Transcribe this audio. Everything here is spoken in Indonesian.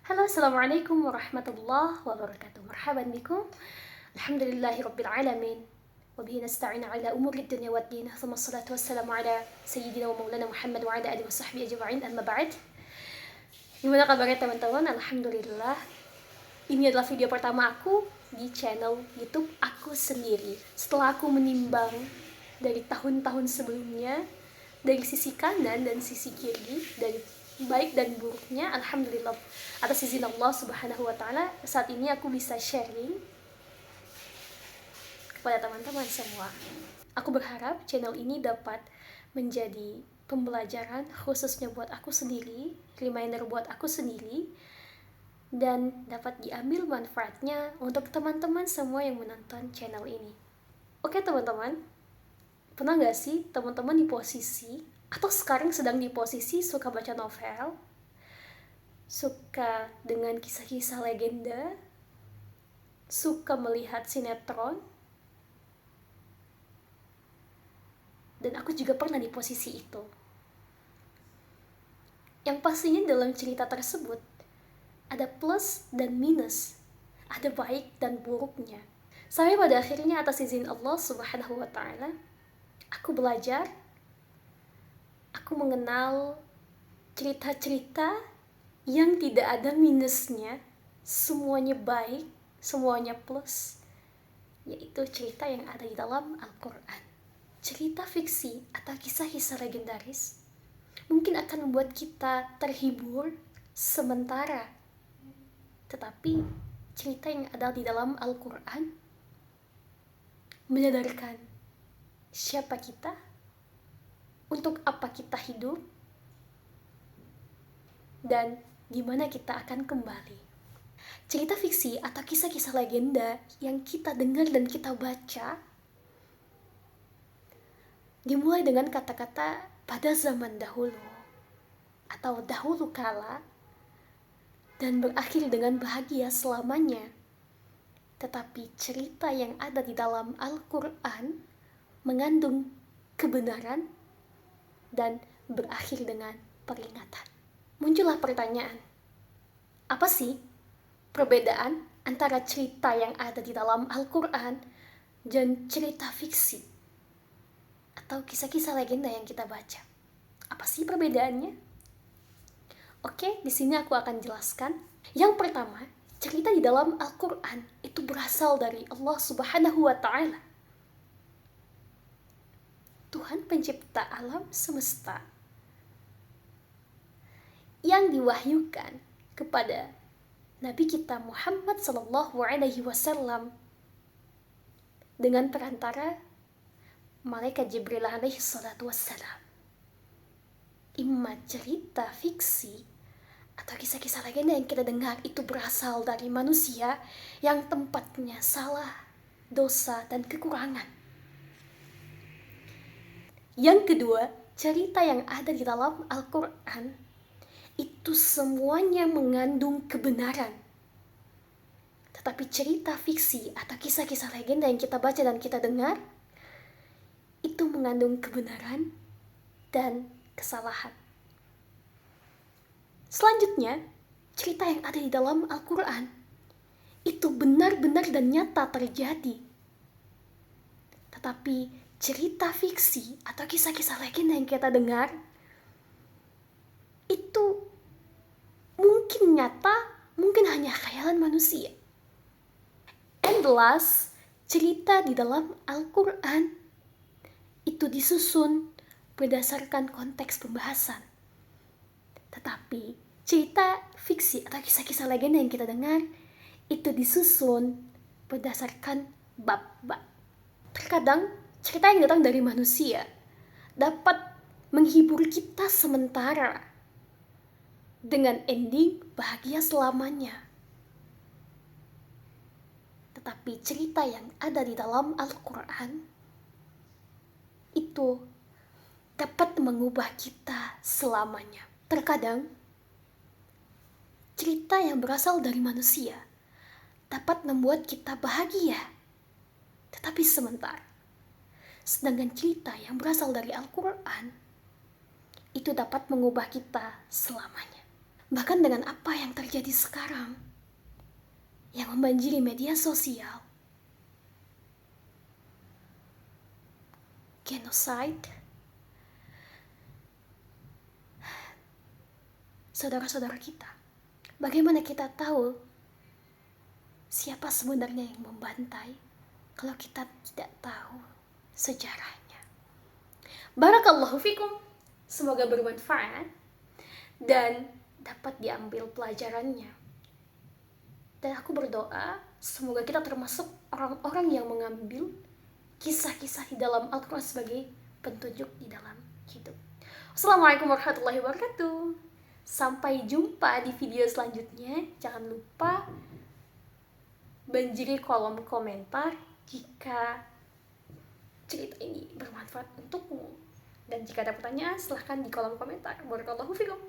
Halo, assalamualaikum warahmatullahi wabarakatuh. Marhaban bikum. Alhamdulillahi rabbil alamin. Wabihi nasta'in ala umuri dunya wad din. Thumma salatu wassalamu ala sayyidina wa maulana Muhammad wa ala alihi wa sahbihi ajma'in. Amma ba'd. Gimana kabarnya teman-teman? Alhamdulillah. Ini adalah video pertama aku di channel YouTube aku sendiri. Setelah aku menimbang dari tahun-tahun sebelumnya, dari sisi kanan dan sisi kiri, dari baik dan buruknya, alhamdulillah atas izin Allah Subhanahu wa taala saat ini aku bisa sharing kepada teman-teman semua. Aku berharap channel ini dapat menjadi pembelajaran khususnya buat aku sendiri, reminder buat aku sendiri, dan dapat diambil manfaatnya untuk teman-teman semua yang menonton channel ini. Oke teman-teman, pernah gak sih teman-teman di posisi atau sekarang sedang di posisi suka baca novel, suka dengan kisah-kisah legenda, suka melihat sinetron, dan aku juga pernah di posisi itu. Yang pastinya dalam cerita tersebut ada plus dan minus, ada baik dan buruknya. Sampai pada akhirnya atas izin Allah Subhanahu wa taala, aku belajar, aku mengenal cerita-cerita yang tidak ada minusnya, semuanya baik, semuanya plus, yaitu cerita yang ada di dalam Al-Quran. Cerita fiksi atau kisah-kisah legendaris mungkin akan membuat kita terhibur sementara, tetapi cerita yang ada di dalam Al-Quran menyadarkan siapa kita, untuk apa kita hidup, dan gimana kita akan kembali. Cerita fiksi atau kisah-kisah legenda yang kita dengar dan kita baca dimulai dengan kata-kata pada zaman dahulu atau dahulu kala dan berakhir dengan bahagia selamanya. Tetapi cerita yang ada di dalam Al-Quran mengandung kebenaran dan berakhir dengan peringatan. Muncullah pertanyaan, apa sih perbedaan antara cerita yang ada di dalam Al-Quran dan cerita fiksi atau kisah-kisah legenda yang kita baca? Apa sih perbedaannya? Oke, di sini aku akan jelaskan. Yang pertama, cerita di dalam Al-Quran itu berasal dari Allah Subhanahu wa taala, Tuhan pencipta alam semesta, yang diwahyukan kepada Nabi kita Muhammad sallallahu alaihi wasallam dengan perantara malaikat Jibril alaihi salatu wassalam. Imma cerita fiksi atau kisah-kisah legenda yang kita dengar itu berasal dari manusia yang tempatnya salah, dosa, dan kekurangan. Yang kedua, cerita yang ada di dalam Al-Quran itu semuanya mengandung kebenaran. Tetapi cerita fiksi atau kisah-kisah legenda yang kita baca dan kita dengar itu mengandung kebenaran dan kesalahan. Selanjutnya, cerita yang ada di dalam Al-Quran itu benar-benar dan nyata terjadi. Tetapi cerita fiksi atau kisah-kisah legenda yang kita dengar itu mungkin nyata, mungkin hanya khayalan manusia. And the last, cerita di dalam Al-Quran itu disusun berdasarkan konteks pembahasan. Tetapi cerita fiksi atau kisah-kisah legenda yang kita dengar itu disusun berdasarkan bab-bab. Terkadang cerita yang datang dari manusia dapat menghibur kita sementara dengan ending bahagia selamanya. Tetapi cerita yang ada di dalam Al-Quran itu dapat mengubah kita selamanya. Terkadang cerita yang berasal dari manusia dapat membuat kita bahagia, tetapi sebentar. Sedangkan cerita yang berasal dari Al-Quran itu dapat mengubah kita selamanya. Bahkan dengan apa yang terjadi sekarang, yang membanjiri media sosial, genocide, saudara-saudara kita. Bagaimana kita tahu siapa sebenarnya yang membantai kalau kita tidak tahu sejarahnya? Barakallahu fikum. Semoga bermanfaat dan dapat diambil pelajarannya. Dan aku berdoa semoga kita termasuk orang-orang yang mengambil kisah-kisah di dalam Al-Quran sebagai petunjuk di dalam hidup. Assalamualaikum warahmatullahi wabarakatuh. Sampai jumpa di video selanjutnya. Jangan lupa banjiri kolom komentar jika cerita ini bermanfaat untukmu. Dan jika ada pertanyaan, silahkan di kolom komentar. Barakallahu fikum.